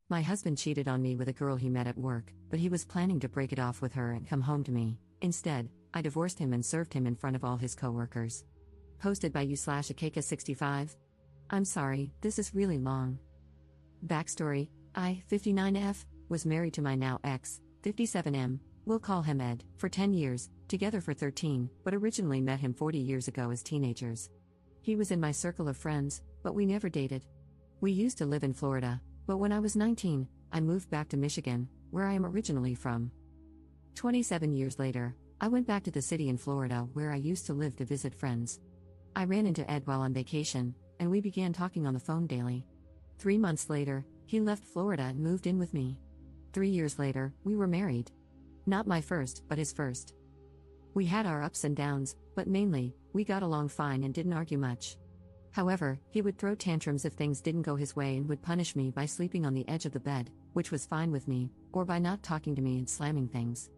My husband cheated on me with a girl he met at work, but he was planning to break it off with her and come home to me. Instead, I divorced him and served him in front of all his coworkers. Posted by you/Akeka65. I'm sorry, this is really long. Backstory: I, 59F, was married to my now ex, 57M, we'll call him Ed, for 10 years, together for 13, but originally met him 40 years ago as teenagers. He was in my circle of friends, but we never dated. We used to live in Florida, but when I was 19, I moved back to Michigan, where I am originally from. 27 years later, I went back to the city in Florida where I used to live to visit friends. I ran into Ed while on vacation, and we began talking on the phone daily. 3 months later, he left Florida and moved in with me. 3 years later, we were married. Not my first, but his first. We had our ups and downs, but mainly, we got along fine and didn't argue much. However, he would throw tantrums if things didn't go his way and would punish me by sleeping on the edge of the bed, which was fine with me, or by not talking to me and slamming things.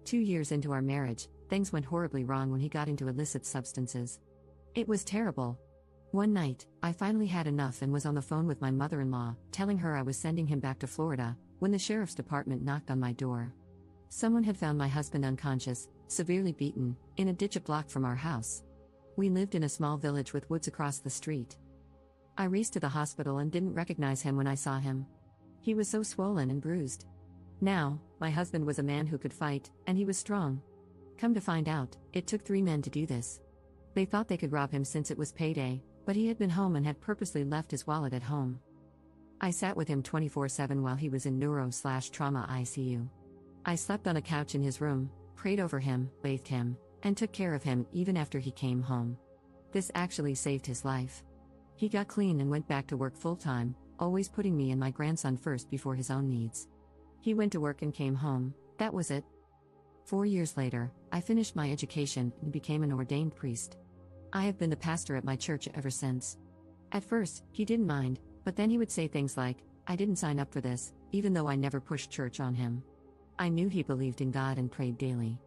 2 years into our marriage, things went horribly wrong when he got into illicit substances. It was terrible. One night, I finally had enough and was on the phone with my mother-in-law, telling her I was sending him back to Florida, when the sheriff's department knocked on my door. Someone had found my husband unconscious, severely beaten, in a ditch a block from our house. We lived in a small village with woods across the street. I raced to the hospital and didn't recognize him when I saw him. He was so swollen and bruised. Now, my husband was a man who could fight, and he was strong. Come to find out, it took 3 men to do this. They thought they could rob him since it was payday, but he had been home and had purposely left his wallet at home. I sat with him 24/7 while he was in neuro/trauma ICU. I slept on a couch in his room, prayed over him, bathed him, and took care of him even after he came home. This actually saved his life. He got clean and went back to work full-time, always putting me and my grandson first before his own needs. He went to work and came home, that was it. 4 years later, I finished my education and became an ordained priest. I have been the pastor at my church ever since. At first, he didn't mind, but then he would say things like, "I didn't sign up for this," even though I never pushed church on him. I knew he believed in God and prayed daily.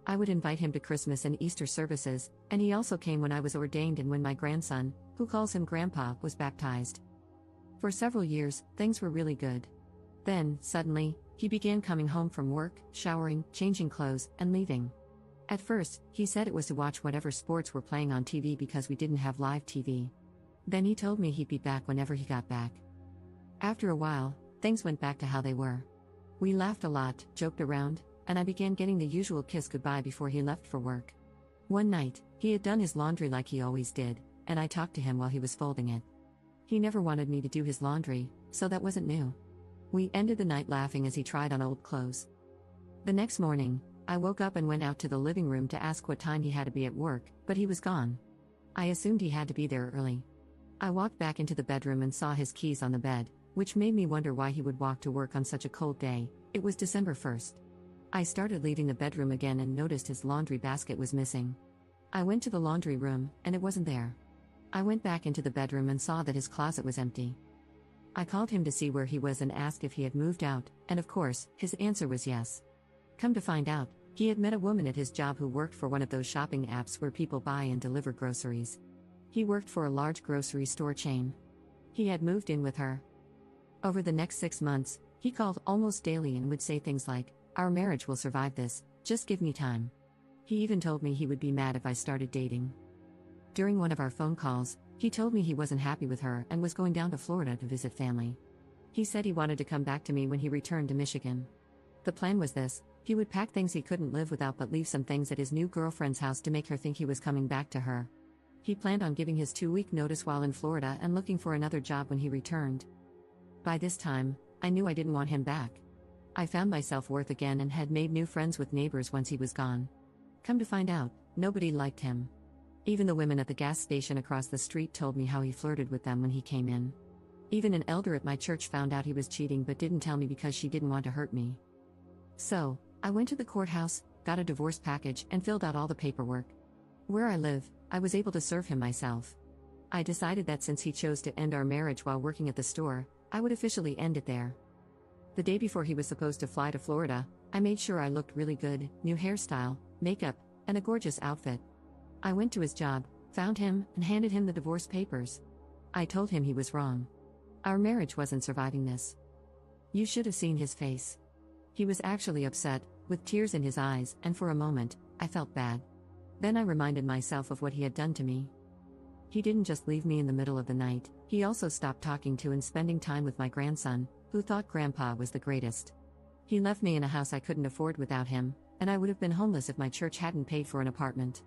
I would invite him to Christmas and Easter services, and he also came when I was ordained and when my grandson, who calls him Grandpa, was baptized. For several years, things were really good. Then, suddenly, he began coming home from work, showering, changing clothes, and leaving. At first, he said it was to watch whatever sports were playing on TV because we didn't have live TV. Then he told me he'd be back whenever he got back. After a while, things went back to how they were. We laughed a lot, joked around, and I began getting the usual kiss goodbye before he left for work. One night, he had done his laundry like he always did, and I talked to him while he was folding it. He never wanted me to do his laundry, so that wasn't new. We ended the night laughing as he tried on old clothes. The next morning, I woke up and went out to the living room to ask what time he had to be at work, but he was gone. I assumed he had to be there early. I walked back into the bedroom and saw his keys on the bed, which made me wonder why he would walk to work on such a cold day. It was December 1st. I started leaving the bedroom again and noticed his laundry basket was missing. I went to the laundry room, and it wasn't there. I went back into the bedroom and saw that his closet was empty. I called him to see where he was and asked if he had moved out, and of course, his answer was yes. Come to find out, he had met a woman at his job who worked for one of those shopping apps where people buy and deliver groceries. He worked for a large grocery store chain. He had moved in with her. Over the next 6 months, he called almost daily and would say things like, "Our marriage will survive this, just give me time." He even told me he would be mad if I started dating. During one of our phone calls, he told me he wasn't happy with her and was going down to Florida to visit family. He said he wanted to come back to me when he returned to Michigan. The plan was this: he would pack things he couldn't live without but leave some things at his new girlfriend's house to make her think he was coming back to her. He planned on giving his 2-week notice while in Florida and looking for another job when he returned. By this time, I knew I didn't want him back. I found my self-worth again and had made new friends with neighbors once he was gone. Come to find out, nobody liked him. Even the women at the gas station across the street told me how he flirted with them when he came in. Even an elder at my church found out he was cheating but didn't tell me because she didn't want to hurt me. So, I went to the courthouse, got a divorce package, and filled out all the paperwork. Where I live, I was able to serve him myself. I decided that since he chose to end our marriage while working at the store, I would officially end it there. The day before he was supposed to fly to Florida, I made sure I looked really good, new hairstyle, makeup, and a gorgeous outfit. I went to his job, found him, and handed him the divorce papers. I told him he was wrong. Our marriage wasn't surviving this. You should have seen his face. He was actually upset, with tears in his eyes, and for a moment, I felt bad. Then I reminded myself of what he had done to me. He didn't just leave me in the middle of the night, he also stopped talking to and spending time with my grandson, who thought Grandpa was the greatest. He left me in a house I couldn't afford without him, and I would have been homeless if my church hadn't paid for an apartment.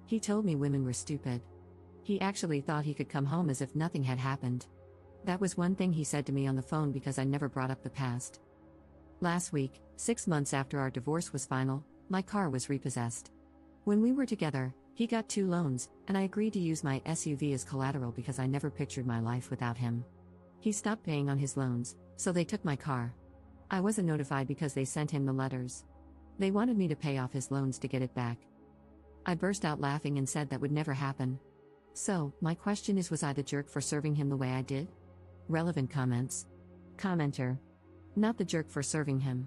He told me women were stupid. He actually thought he could come home as if nothing had happened. That was one thing he said to me on the phone because I never brought up the past. Last week, 6 months after our divorce was final, my car was repossessed. When we were together, he got 2 loans, and I agreed to use my SUV as collateral because I never pictured my life without him. He stopped paying on his loans, so they took my car. I wasn't notified because they sent him the letters. They wanted me to pay off his loans to get it back. I burst out laughing and said that would never happen. So, my question is, was I the jerk for serving him the way I did? Relevant comments. Commenter. Not the jerk for serving him.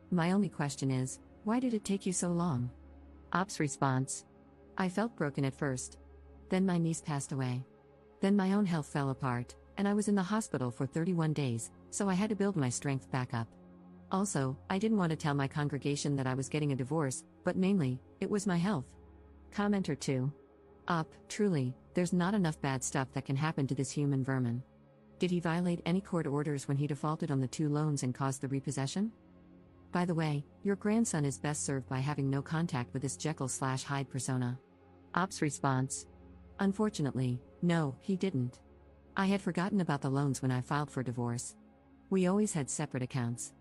My only question is, why did it take you so long? Ops response. I felt broken at first. Then my niece passed away. Then my own health fell apart, and I was in the hospital for 31 days, so I had to build my strength back up. Also, I didn't want to tell my congregation that I was getting a divorce, but mainly, it was my health. Commenter 2. Truly, there's not enough bad stuff that can happen to this human vermin. Did he violate any court orders when he defaulted on the 2 loans and caused the repossession? By the way, your grandson is best served by having no contact with this Jekyll/Hyde persona. Ops response. Unfortunately, no, he didn't. I had forgotten about the loans when I filed for divorce. We always had separate accounts.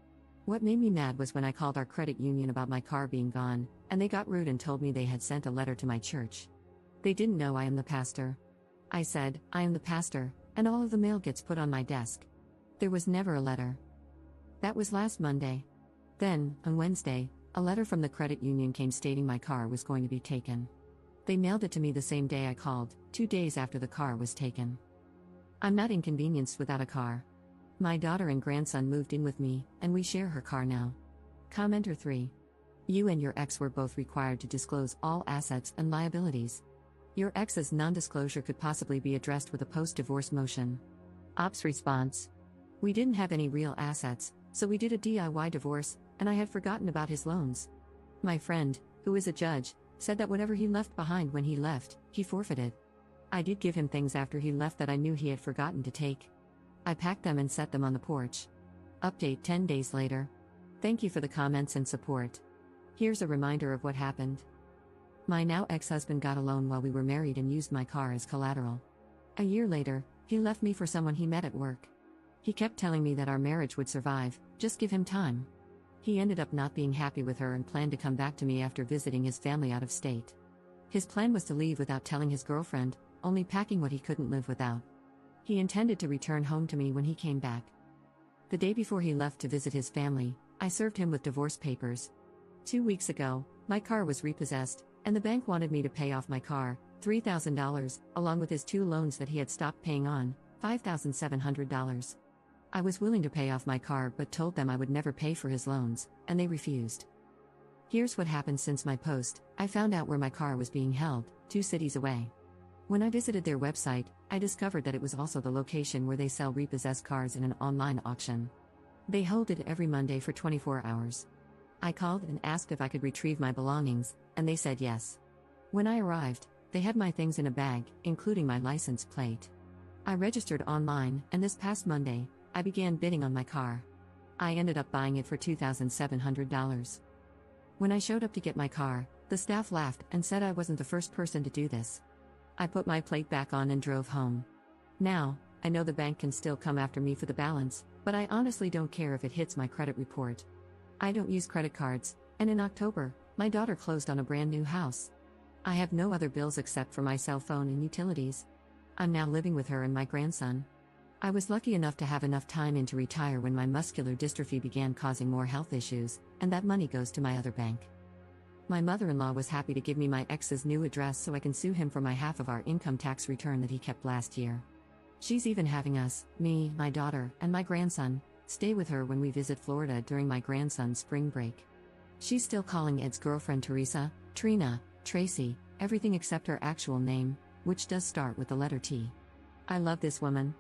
What made me mad was when I called our credit union about my car being gone, and they got rude and told me they had sent a letter to my church. They didn't know I am the pastor. I said, I am the pastor, and all of the mail gets put on my desk. There was never a letter. That was last Monday. Then, on Wednesday, a letter from the credit union came stating my car was going to be taken. They mailed it to me the same day I called, 2 days after the car was taken. I'm not inconvenienced without a car. My daughter and grandson moved in with me, and we share her car now. Commenter 3. You and your ex were both required to disclose all assets and liabilities. Your ex's non-disclosure could possibly be addressed with a post-divorce motion. Ops response. We didn't have any real assets, so we did a DIY divorce, and I had forgotten about his loans. My friend, who is a judge, said that whatever he left behind when he left, he forfeited. I did give him things after he left that I knew he had forgotten to take. I packed them and set them on the porch. Update 10 days later. Thank you for the comments and support. Here's a reminder of what happened. My now ex-husband got a loan while we were married and used my car as collateral. A year later, he left me for someone he met at work. He kept telling me that our marriage would survive, just give him time. He ended up not being happy with her and planned to come back to me after visiting his family out of state. His plan was to leave without telling his girlfriend, only packing what he couldn't live without. He intended to return home to me when he came back. The day before he left to visit his family, I served him with divorce papers. 2 weeks ago, my car was repossessed, and the bank wanted me to pay off my car, $3,000, along with his 2 loans that he had stopped paying on, $5,700. I was willing to pay off my car but told them I would never pay for his loans, and they refused. Here's what happened since my post. I found out where my car was being held, 2 cities away. When I visited their website, I discovered that it was also the location where they sell repossessed cars in an online auction. They hold it every Monday for 24 hours. I called and asked if I could retrieve my belongings, and they said yes. When I arrived, they had my things in a bag, including my license plate. I registered online, and this past Monday, I began bidding on my car. I ended up buying it for $2,700. When I showed up to get my car, the staff laughed and said I wasn't the first person to do this. I put my plate back on and drove home. Now, I know the bank can still come after me for the balance, but I honestly don't care if it hits my credit report. I don't use credit cards, and in October, my daughter closed on a brand new house. I have no other bills except for my cell phone and utilities. I'm now living with her and my grandson. I was lucky enough to have enough time in to retire when my muscular dystrophy began causing more health issues, and that money goes to my other bank. My mother-in-law was happy to give me my ex's new address so I can sue him for my half of our income tax return that he kept last year. She's even having us, me, my daughter, and my grandson, stay with her when we visit Florida during my grandson's spring break. She's still calling Ed's girlfriend Teresa, Trina, Tracy, everything except her actual name, which does start with the letter T. I love this woman.